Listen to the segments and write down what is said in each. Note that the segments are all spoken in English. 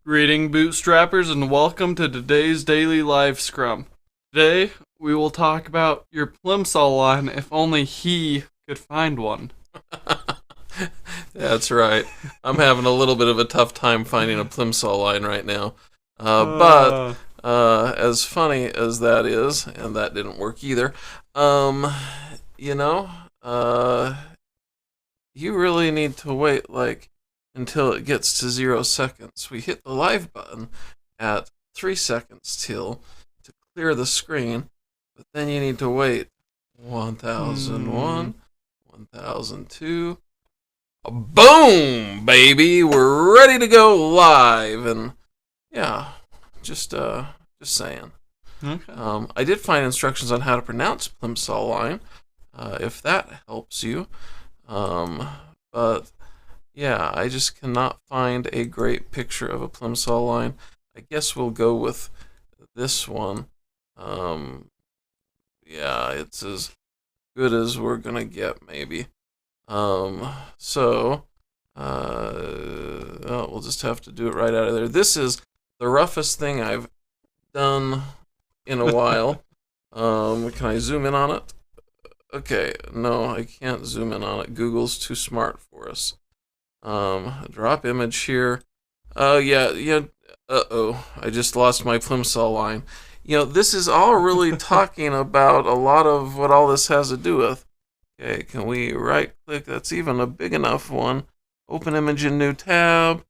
Greeting, bootstrappers, and welcome to today's daily live scrum. Today, we will talk about your Plimsoll line if only he could find one. That's right. I'm having a little bit of a tough time finding a Plimsoll line right now. But as funny as that is, and that didn't work either, you know, you really need to wait until it gets to 0 seconds. We hit the live button at 3 seconds till to clear the screen, but then you need to wait 1001, 1002. Boom, baby, we're ready to go live. And yeah, just saying. Okay. I did find instructions on how to pronounce Plimsoll Line, if that helps you. But yeah, I just cannot find a great picture of a Plimsoll line. I guess we'll go with this one. Yeah, it's as good as we're gonna get, maybe. So we'll just have to do it right out of there. This is the roughest thing I've done in a while. Can I zoom in on it? Okay, no, I can't zoom in on it. Google's too smart for us. Drop image here. Yeah. Uh-oh, I just lost my Plimsoll line. This is all really talking about a lot of what all this has to do with. Okay, can we right click? That's even a big enough one. Open image in new tab.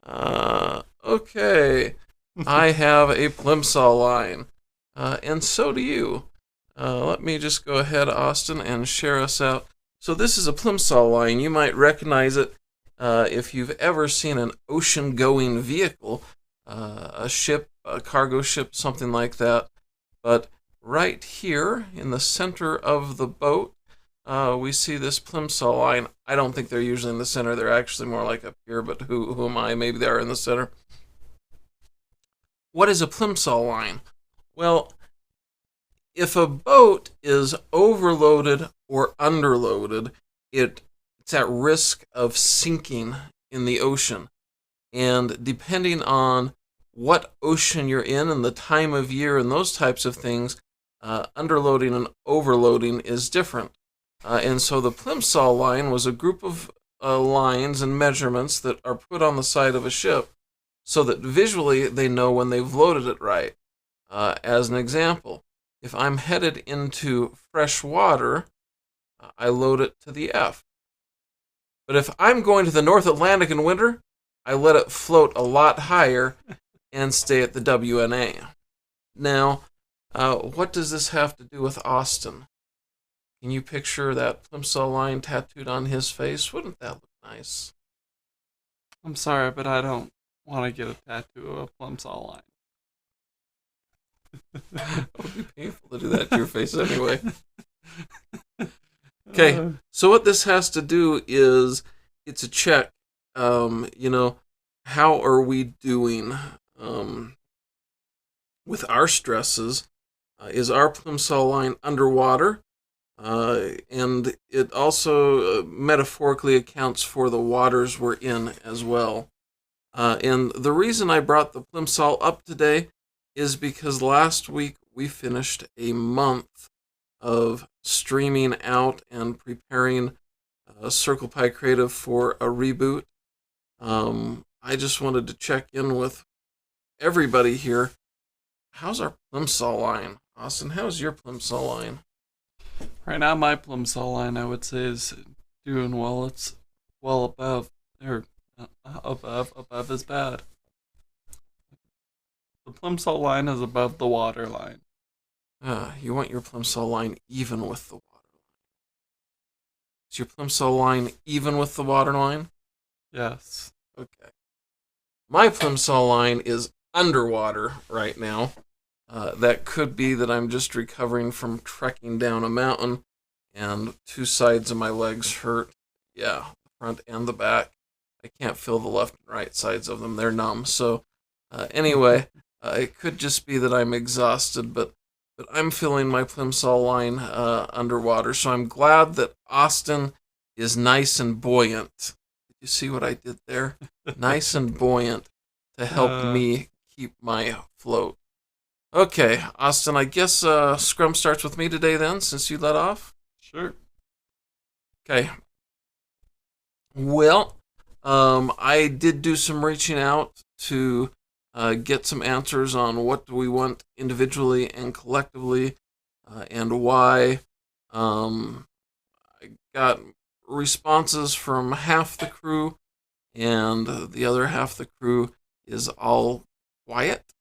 Okay, I have a Plimsoll line, and so do you. Let me just go ahead, Austin, and share us out. So this is a Plimsoll line. You might recognize it if you've ever seen an ocean-going vehicle, a ship, a cargo ship, something like that. But right here in the center of the boat, we see this Plimsoll line. I don't think they're usually in the center. They're actually more like up here, but who am I? Maybe they are in the center. What is a Plimsoll line? Well, if a boat is overloaded or underloaded, it's at risk of sinking in the ocean. And depending on what ocean you're in and the time of year and those types of things, underloading and overloading is different. And so the Plimsoll line was a group of lines and measurements that are put on the side of a ship so that visually they know when they've loaded it right. As an example, if I'm headed into fresh water, I load it to the F. But if I'm going to the North Atlantic in winter, I let it float a lot higher and stay at the WNA. Now, what does this have to do with Austin? Can you picture that Plimsoll line tattooed on his face? Wouldn't that look nice? I'm sorry, but I don't want to get a tattoo of a Plimsoll line. It would be painful to do that to your face anyway. Okay, so what this has to do is it's a check. How are we doing with our stresses? Is our Plimsoll line underwater? And it also metaphorically accounts for the waters we're in as well. And the reason I brought the Plimsoll up today is because last week we finished a month of streaming out and preparing CirclePy Creative for a reboot. I just wanted to check in with everybody here. How's our Plimsoll line? Austin, how's your Plimsoll line? Right now, my Plimsoll line, I would say, is doing well. It's well above, or above is bad. The Plimsoll line is above the water line. You want your Plimsoll line even with the water line. Is your Plimsoll line even with the water line? Yes. Okay. My Plimsoll line is underwater right now. That could be that I'm just recovering from trekking down a mountain and 2 sides of my legs hurt. Yeah, the front and the back. I can't feel the left and right sides of them. They're numb. So anyway, it could just be that I'm exhausted, but I'm feeling my Plimsoll line underwater. So I'm glad that Austin is nice and buoyant. Did you see what I did there? Nice and buoyant. to help me keep my float. Okay, Austin, I guess Scrum starts with me today then, since you let off. Sure. Okay. Well, I did do some reaching out to get some answers on what do we want individually and collectively, and why. I got responses from half the crew, and the other half of the crew is all quiet.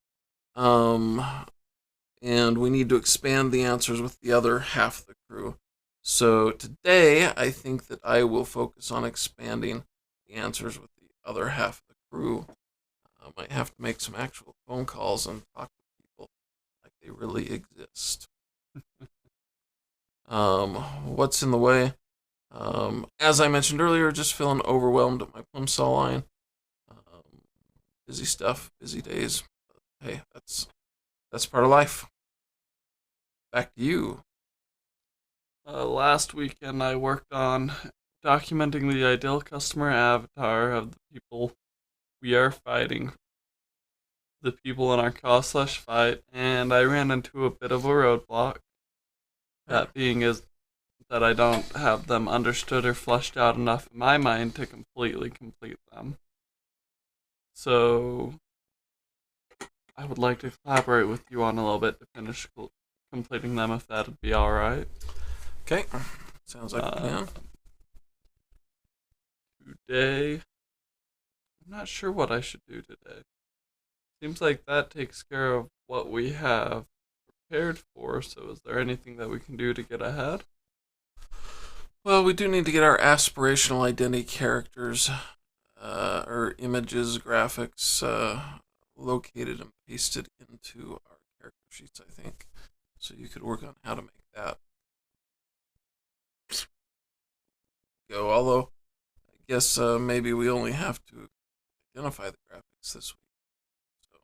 And we need to expand the answers with the other half of the crew. So today, I think that I will focus on expanding the answers with the other half of the crew. I might have to make some actual phone calls and talk to people like they really exist. What's in the way? As I mentioned earlier, just feeling overwhelmed at my Plimsoll line. Busy stuff, busy days. Hey, that's part of life. Back to you. Last weekend, I worked on documenting the ideal customer avatar of the people we are fighting, the people in our cause/fight, and I ran into a bit of a roadblock. That being is that I don't have them understood or fleshed out enough in my mind to completely complete them. So I would like to collaborate with you on a little bit to finish completing them, if that'd be alright. Okay, sounds like a plan. Today, I'm not sure what I should do today. Seems like that takes care of what we have prepared for, so is there anything that we can do to get ahead? Well, we do need to get our aspirational identity characters, or images, graphics, located and pasted into our character sheets, I think. So you could work on how to make that go. Although, I guess maybe we only have to identify the graphics this week. So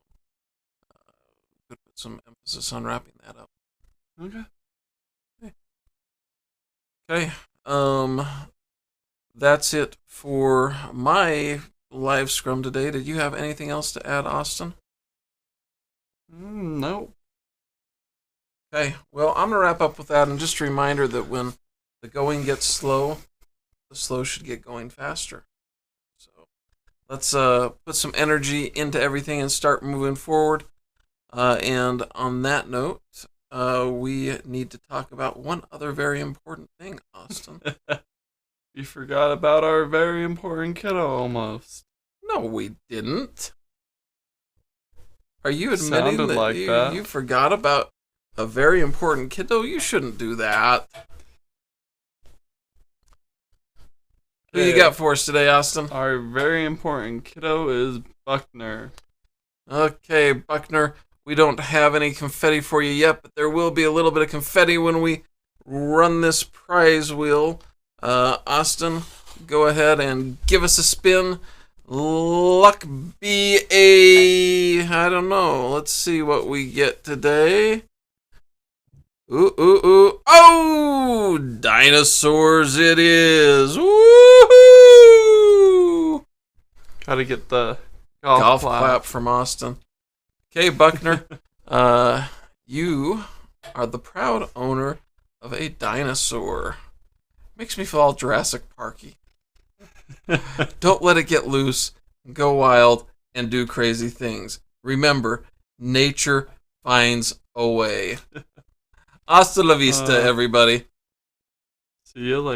we could put some emphasis on wrapping that up. Okay. That's it for my live scrum today. Did you have anything else to add, Austin? No. Okay, well, I'm going to wrap up with that, and just a reminder that when the going gets slow, the slow should get going faster. So let's put some energy into everything and start moving forward. And on that note, we need to talk about one other very important thing, Austin. You forgot about our very important kiddo almost. No, we didn't. Are you admitting that you forgot about a very important kiddo? You shouldn't do that. Who you got for us today, Austin? Our very important kiddo is Buckner. Okay, Buckner. We don't have any confetti for you yet, but there will be a little bit of confetti when we run this prize wheel. Austin, go ahead and give us a spin. Luck be I don't know. Let's see what we get today. Ooh, ooh, ooh. Oh! Dinosaurs it is. Woohoo! Gotta get the golf clap from Austin. Okay, Buckner. You are the proud owner of a dinosaur. Makes me feel all Jurassic Parky. Don't let it get loose, go wild, and do crazy things. Remember, nature finds a way. Hasta la vista, everybody. See you later.